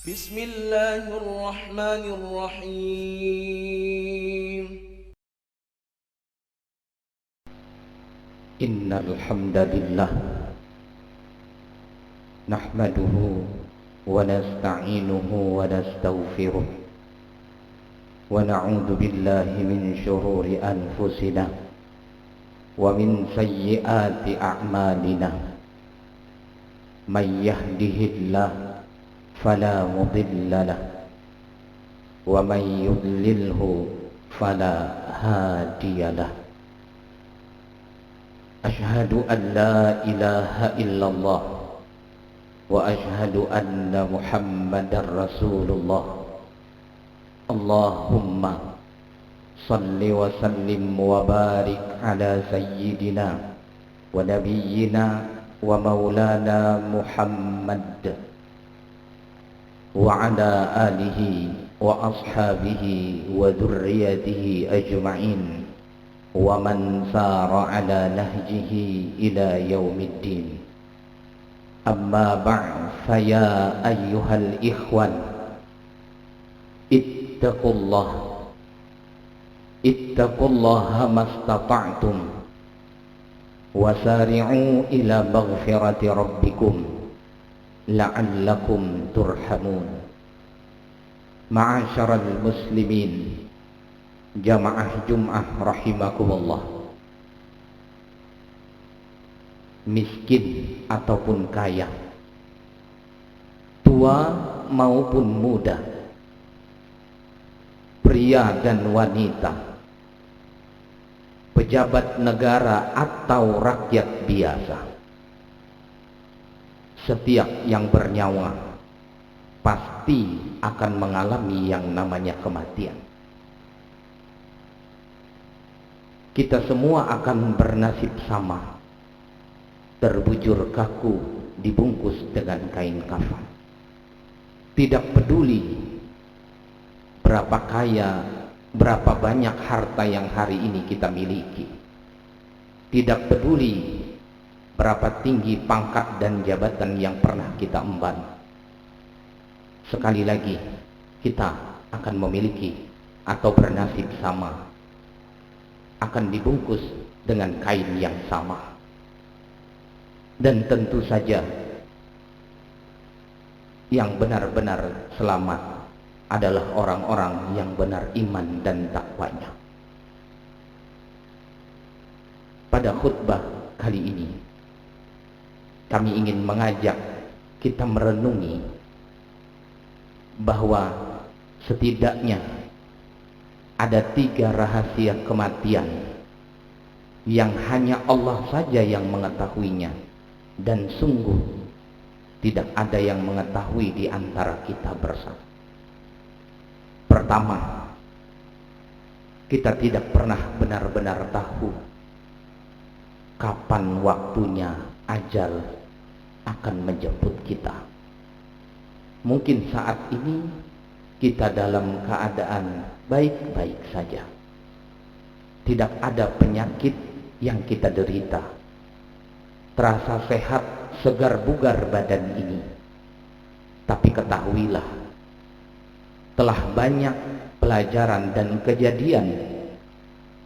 بسم الله الرحمن الرحيم. إن الحمد لله نحمده ونستعينه ونستغفره ونعوذ بالله من شرور أنفسنا ومن سيئات أعمالنا. من يهده الله فلا مضل له ومن يضلله فلا هادي له. أشهد أن لا إله إلا الله وأشهد أن محمدا رسول الله. اللهم صل وسلم وبارك على سيدنا ونبينا ومولانا محمد وعلى آله وأصحابه وذريته أجمعين ومن سار على نهجه إلى يوم الدين. أما بعد، فيا أيها الإخوان، اتقوا الله ما استطعتم وسارعوا إلى مغفرة ربكم لعلكم ترحمون. معاشر المسلمين jamaah Jum'ah rahimakumullah. Miskin ataupun kaya, tua maupun muda, pria dan wanita, pejabat negara atau rakyat biasa, setiap yang bernyawa pasti akan mengalami yang namanya kematian. Kita semua akan bernasib sama, terbujur kaku dibungkus dengan kain kafan. Tidak peduli berapa kaya, berapa banyak harta yang hari ini kita miliki. Tidak peduli berapa tinggi pangkat dan jabatan yang pernah kita emban. Sekali lagi, kita akan memiliki atau bernasib sama, akan dibungkus dengan kain yang sama. Dan tentu saja yang benar-benar selamat adalah orang-orang yang benar iman dan takwanya. Pada khutbah kali ini, kami ingin mengajak kita merenungi bahwa setidaknya ada 3 rahasia kematian yang hanya Allah saja yang mengetahuinya, dan sungguh tidak ada yang mengetahui di antara kita bersama. Pertama, kita tidak pernah benar-benar tahu kapan waktunya ajal akan menjemput kita. Mungkin saat ini kita dalam keadaan baik-baik saja, tidak ada penyakit yang kita derita, terasa sehat, segar bugar badan ini. Tapi ketahuilah, telah banyak pelajaran dan kejadian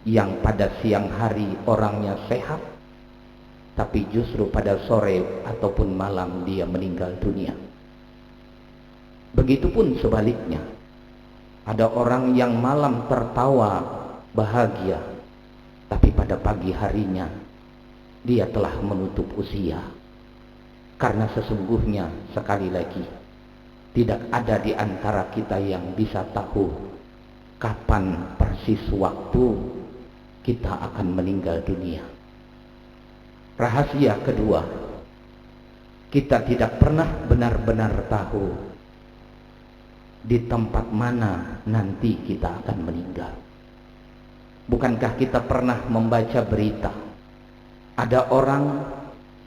yang pada siang hari orangnya sehat, tapi justru pada sore ataupun malam dia meninggal dunia. Begitupun sebaliknya, ada orang yang malam tertawa bahagia, tapi pada pagi harinya dia telah menutup usia. Karena sesungguhnya, sekali lagi, tidak ada di antara kita yang bisa tahu kapan persis waktu kita akan meninggal dunia. Rahasia kedua, kita tidak pernah benar-benar tahu di tempat mana nanti kita akan meninggal. Bukankah kita pernah membaca berita, ada orang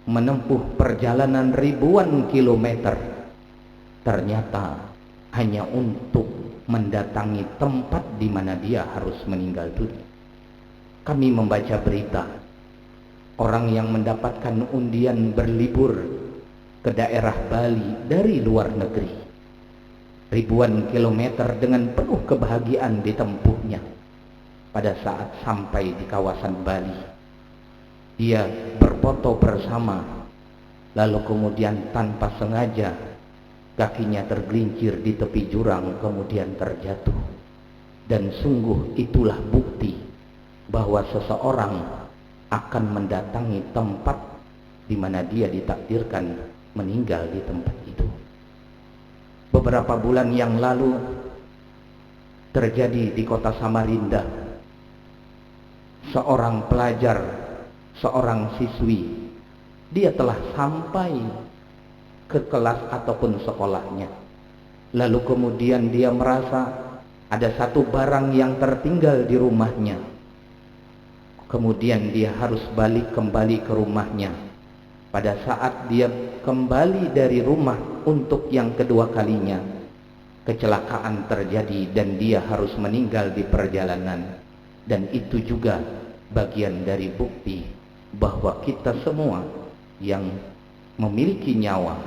menempuh perjalanan ribuan kilometer, ternyata hanya untuk mendatangi tempat di mana dia harus meninggal dunia. Kami membaca berita orang yang mendapatkan undian berlibur ke daerah Bali dari luar negeri, ribuan kilometer dengan penuh kebahagiaan ditempuhnya. Pada saat sampai di kawasan Bali, dia berfoto bersama, lalu kemudian tanpa sengaja kakinya tergelincir di tepi jurang, kemudian terjatuh. Dan sungguh itulah bukti bahwa seseorang akan mendatangi tempat di mana dia ditakdirkan meninggal di tempat itu. Beberapa bulan yang lalu terjadi di kota Samarinda, seorang pelajar, seorang siswi, dia telah sampai ke kelas ataupun sekolahnya. Lalu kemudian dia merasa ada satu barang yang tertinggal di rumahnya. Kemudian dia harus balik kembali ke rumahnya. Pada saat dia kembali dari rumah untuk yang kedua kalinya, kecelakaan terjadi dan dia harus meninggal di perjalanan. Dan itu juga bagian dari bukti bahwa kita semua yang memiliki nyawa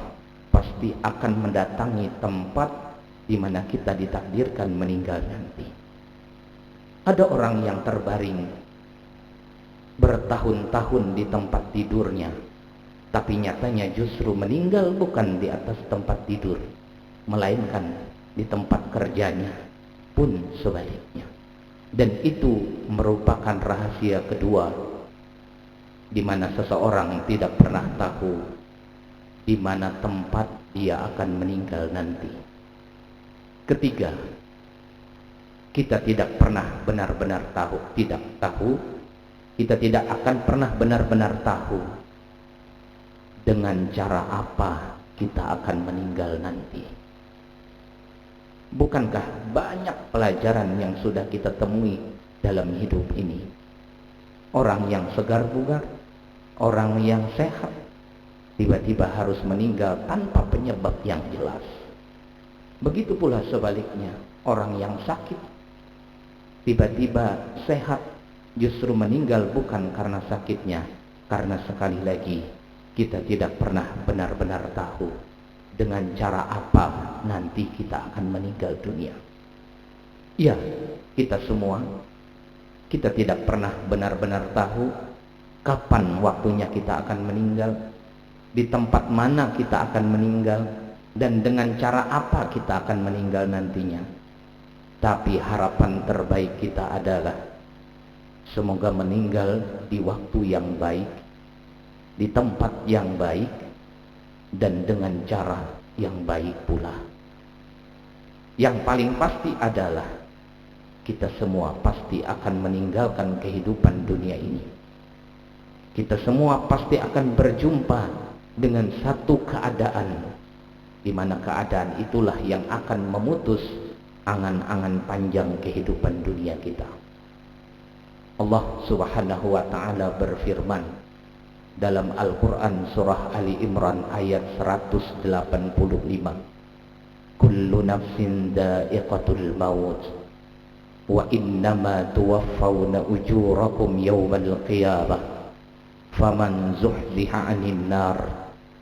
pasti akan mendatangi tempat di mana kita ditakdirkan meninggal nanti. Ada orang yang terbaring bertahun-tahun di tempat tidurnya, tapi nyatanya justru meninggal bukan di atas tempat tidur, melainkan di tempat kerjanya, pun sebaliknya. Dan itu merupakan rahasia kedua, di mana seseorang tidak pernah tahu di mana tempat dia akan meninggal nanti. Ketiga, kita tidak pernah benar-benar tahu, kita tidak akan pernah benar-benar tahu dengan cara apa kita akan meninggal nanti. Bukankah banyak pelajaran yang sudah kita temui dalam hidup ini? Orang yang segar bugar, orang yang sehat, tiba-tiba harus meninggal tanpa penyebab yang jelas. Begitu pula sebaliknya, orang yang sakit, tiba-tiba sehat, justru meninggal bukan karena sakitnya, karena sekali lagi kita tidak pernah benar-benar tahu dengan cara apa nanti kita akan meninggal dunia. Ya, kita semua, kita tidak pernah benar-benar tahu kapan waktunya kita akan meninggal, di tempat mana kita akan meninggal, dan dengan cara apa kita akan meninggal nantinya. Tapi harapan terbaik kita adalah semoga meninggal di waktu yang baik, di tempat yang baik, dan dengan cara yang baik pula. Yang paling pasti adalah kita semua pasti akan meninggalkan kehidupan dunia ini. Kita semua pasti akan berjumpa dengan satu keadaan, di mana keadaan itulah yang akan memutus angan-angan panjang kehidupan dunia kita. Allah Subhanahu wa ta'ala berfirman dalam Al-Quran surah Ali Imran ayat 185, kullu nafsin dha'iqatul maut wa innama tuwaffawna ujurakum yawmal qiyamah faman zuhziha 'anil nar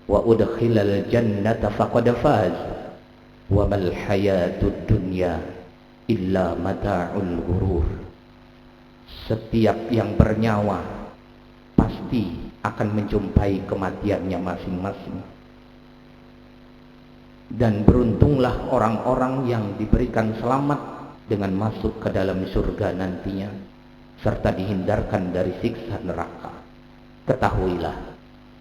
wa udkhilal jannata faqad faz wa mal hayatud dunya illa mata'ul ghurur. Setiap yang bernyawa pasti akan menjumpai kematiannya masing-masing. Dan beruntunglah orang-orang yang diberikan selamat dengan masuk ke dalam surga nantinya, serta dihindarkan dari siksa neraka. Ketahuilah,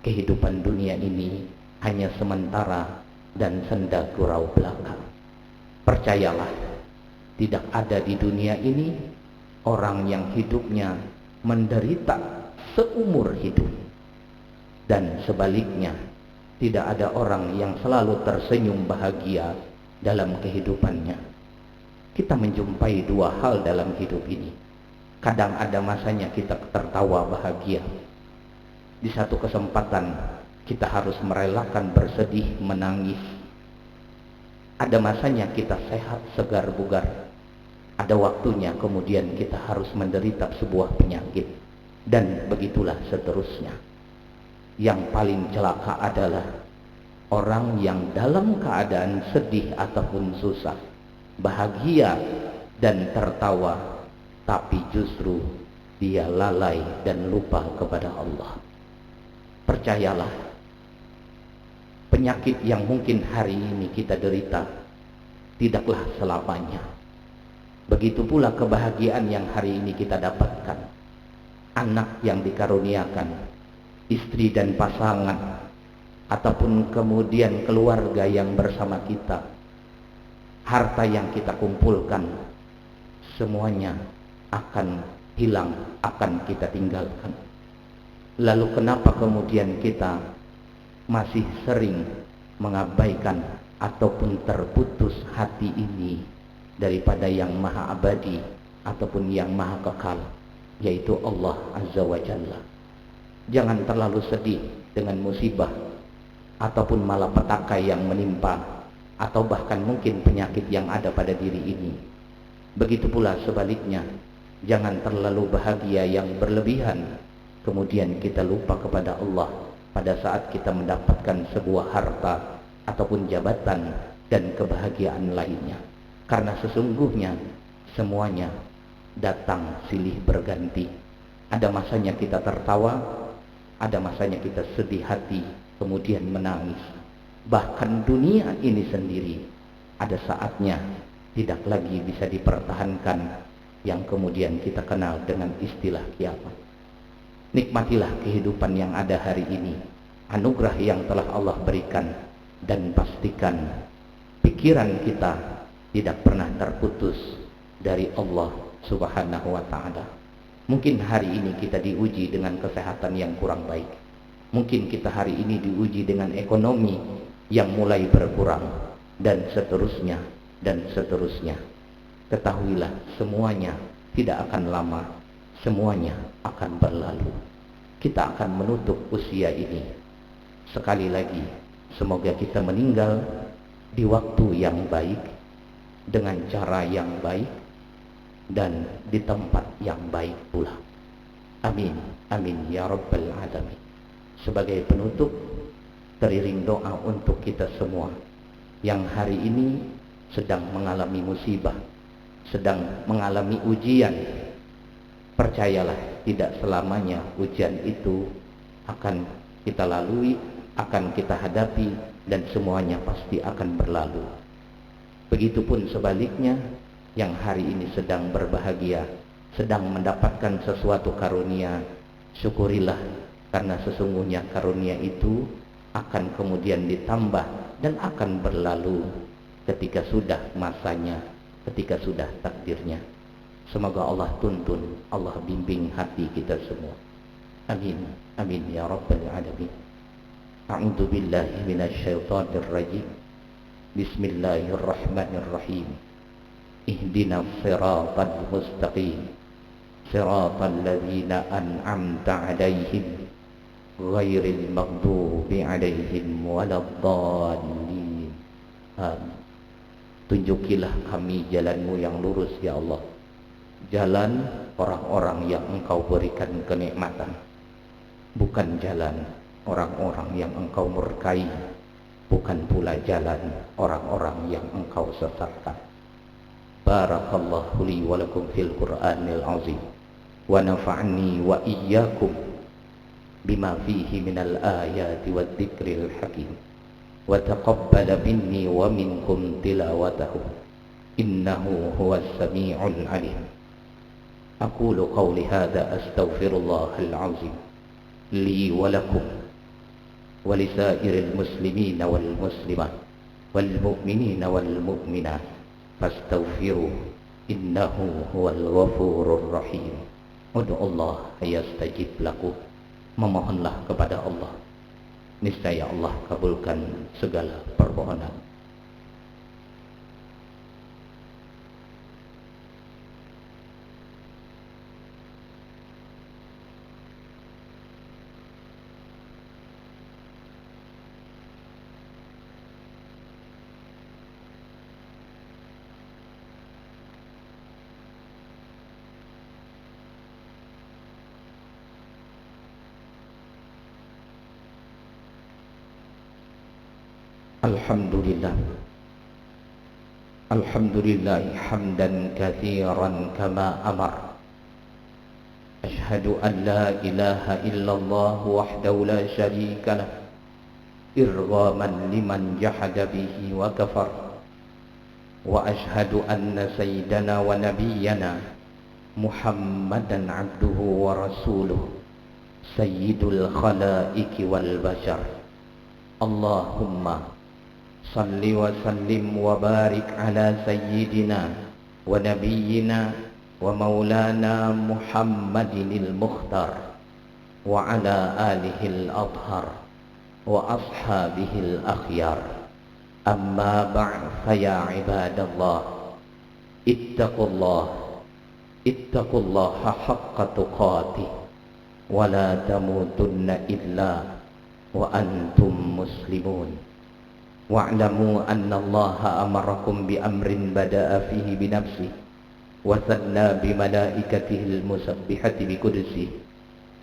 kehidupan dunia ini hanya sementara dan senda gurau belaka. Percayalah, tidak ada di dunia ini orang yang hidupnya menderita seumur hidup. Dan sebaliknya, tidak ada orang yang selalu tersenyum bahagia dalam kehidupannya. Kita menjumpai dua hal dalam hidup ini. Kadang ada masanya kita tertawa bahagia. Di satu kesempatan kita harus merelakan bersedih, menangis. Ada masanya kita sehat, segar bugar. Ada waktunya kemudian kita harus menderita sebuah penyakit. Dan begitulah seterusnya. Yang paling celaka adalah orang yang dalam keadaan sedih ataupun susah, bahagia dan tertawa, tapi justru dia lalai dan lupa kepada Allah. Percayalah, penyakit yang mungkin hari ini kita derita tidaklah selamanya. Begitu pula kebahagiaan yang hari ini kita dapatkan, anak yang dikaruniakan, istri dan pasangan, ataupun kemudian keluarga yang bersama kita, harta yang kita kumpulkan, semuanya akan hilang, akan kita tinggalkan. Lalu kenapa kemudian kita masih sering mengabaikan ataupun terputus hati ini daripada yang maha abadi ataupun yang maha kekal, yaitu Allah Azza wa Jalla. Jangan terlalu sedih dengan musibah ataupun malapetaka yang menimpa, atau bahkan mungkin penyakit yang ada pada diri ini. Begitu pula sebaliknya, jangan terlalu bahagia yang berlebihan, kemudian kita lupa kepada Allah pada saat kita mendapatkan sebuah harta ataupun jabatan dan kebahagiaan lainnya. Karena sesungguhnya semuanya datang silih berganti. Ada masanya kita tertawa, ada masanya kita sedih hati, kemudian menangis. Bahkan dunia ini sendiri ada saatnya tidak lagi bisa dipertahankan, yang kemudian kita kenal dengan istilah kiamat. Nikmatilah kehidupan yang ada hari ini, anugerah yang telah Allah berikan, dan pastikan pikiran kita tidak pernah terputus dari Allah Subhanahu wa ta'ala. Mungkin hari ini kita diuji dengan kesehatan yang kurang baik, mungkin kita hari ini diuji dengan ekonomi yang mulai berkurang, dan seterusnya dan seterusnya. Ketahuilah, semuanya tidak akan lama, semuanya akan berlalu. Kita akan menutup usia ini. Sekali lagi, semoga kita meninggal di waktu yang baik, dengan cara yang baik, dan di tempat yang baik pula. Amin, amin ya rabbal alamin. Sebagai penutup, teriring doa untuk kita semua yang hari ini sedang mengalami musibah, sedang mengalami ujian. Percayalah, tidak selamanya ujian itu akan kita lalui, akan kita hadapi, dan semuanya pasti akan berlalu. Begitupun sebaliknya, yang hari ini sedang berbahagia, sedang mendapatkan sesuatu karunia, syukurilah, karena sesungguhnya karunia itu akan kemudian ditambah dan akan berlalu ketika sudah masanya, ketika sudah takdirnya. Semoga Allah tuntun, Allah bimbing hati kita semua. Amin, amin ya rabbal alamin. A'udzu billahi minasyaitonir rajim. Bismillahirrahmanirrahim. Ihdinas siratal mustaqim, siratal ladzina an'amta 'alaihim ghairil maghdubi 'alaihim waladdallin. Amin. Tunjukilah kami jalanmu yang lurus ya Allah, jalan orang-orang yang Engkau berikan kenikmatan, bukan jalan orang-orang yang Engkau murkai, bukan pula jalan orang-orang yang Engkau sesatkan. Barakallahu li wa lakum fil Qur'anil azim, wa nafa'ni wa iyyakum bima fihi minal ayati wad dzikril hakim, wa taqabbala minni wa minkum tilawatahu innahu huwas sami'ul alim. Aqulu qawli hadha astaghfirullahal azim li wa lakum wa lisairil muslimina wal muslimat wal mu'minina wal mu'minat fastaghfiruh innahu huwal ghafurur rahim. Ud'ullah yastajib lakum. Memohonlah kepada Allah, niscaya Allah kabulkan segala permohonan. Alhamdulillah. Alhamdulillah hamdan katsiran kama amar. Ashhadu an la ilaha illallah wahdahu la syarika lah, irghaman liman jahada bihi wa kafar. Wa ashhadu anna sayyidana wa nabiyyana Muhammadan abduhu wa rasuluh, sayyidul khalaiqi wal bashar. Allahumma salli wa sallim wa barik ala sayyidina wa nabiyyina wa maulana Muhammadinil Mukhtar wa ala alihil adhar wa ashabihil akhyar. Amma ba'd, faya ibadallah, ittaqullaha haqqa tuqatih wa la tamutunna illa wa antum muslimun. Wa'lamu anna Allaha amarakum bi amrin bada'a fihi bi nafsihi wa thanna bi malaikatihi al-musabbihati bi qudsihi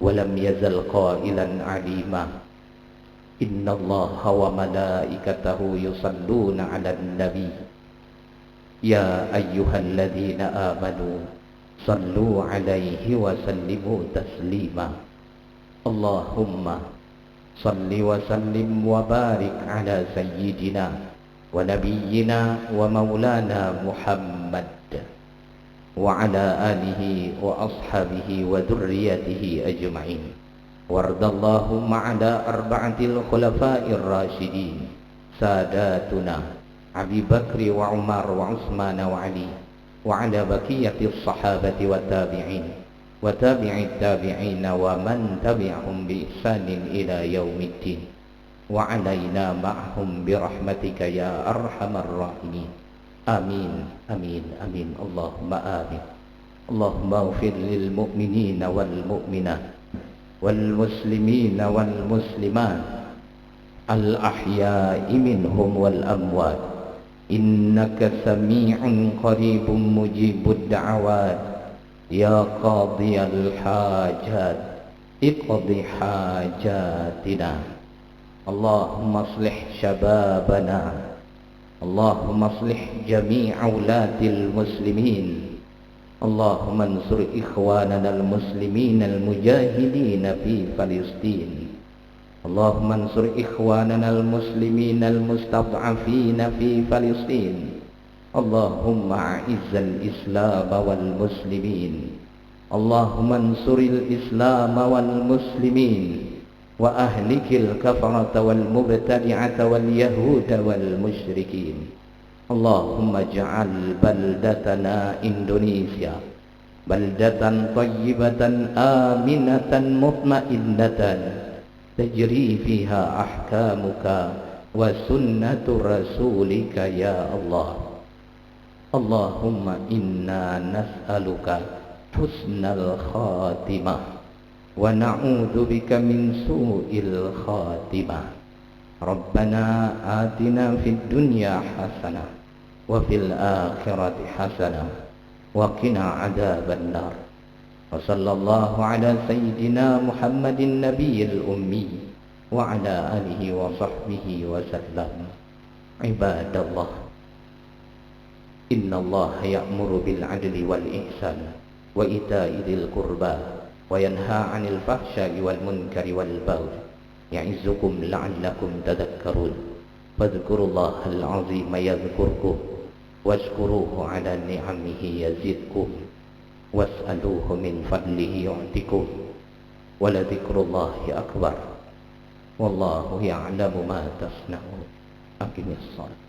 wa lam yazal qailan 'alima. Inna Allaha wa malaikatahu yusalluna 'alan nabi ya ayyuhalladzina amanu sallu 'alaihi wa sallimu taslima. Allahumma salli wa sallim wa barik ala sayyidina wa nabiyyina wa maulana Muhammad wa ala alihi wa ashabihi wa dhurriyyatihi ajma'in. Wardallahumma ala arba'atil khulafa'ir rasyidin sadatuna Abi Bakri wa Umar wa Utsman wa Ali wa ala baqiyatis sahabati wa tabi'in wa tabi'it tabi'ina wa man tabi'ahum bi ihsanin ila yaumiddin wa alaina ma'hum bi rahmatika ya arhamar rahimin. Amin amin amin. Allahumma amin. Allahumma ighfir lil mu'minina wal mu'minat wal muslimina wal muslimat al ahya'i minhum wal amwat, innaka sami'un qaribun mujibud da'awat. Ya qadiyal hajat, iqdi hajatina. Allahumma aslih syababana, Allahumma aslih jami'a ulatil muslimin, Allahumma ansur ikhwanana al-muslimin al-mujahidin fi Palestin, Allahumma ansur ikhwanana al-muslimin al-mustad'afin fi Palestin. Allahumma a'izzal islam wal muslimin, Allahumma ansuril islam wal muslimin wa ahlikil kafarata wal mubtadi'ata wal yahuda wal musyrikin. Allahumma ja'al baldatana Indonesia baldatan tayyibatan aminatan mutmainnatan tajri fiha ahkamuka wa sunnatu rasulika ya Allah. Allahumma inna nas'aluka husnal khatimah wa na'udzu bika min su'il khatimah. Rabbana atina fid dunya hasanah wa fil akhirati hasanah wa qina adzaban nar. Wa sallallahu ala sayyidina Muhammadin nabiyil ummi wa ala alihi wa sahbihi wa sallam. Ibadallah, inna Allah ya'muru bil adli wal ihsan wa ita'i dzil qurba wa yanha 'anil fahsya'i wal munkari wal baghi ya'izukum la'allakum tadhakkarun. Fadhkurullahal 'azima yadhkurkum washkuruhu 'ala ni'amihi yazidkum was'aluhu min fadlihi yu'tikum wa la dzikrullahi akbar wallahu ya'lamu ma tasna'un. Aqimis shalah.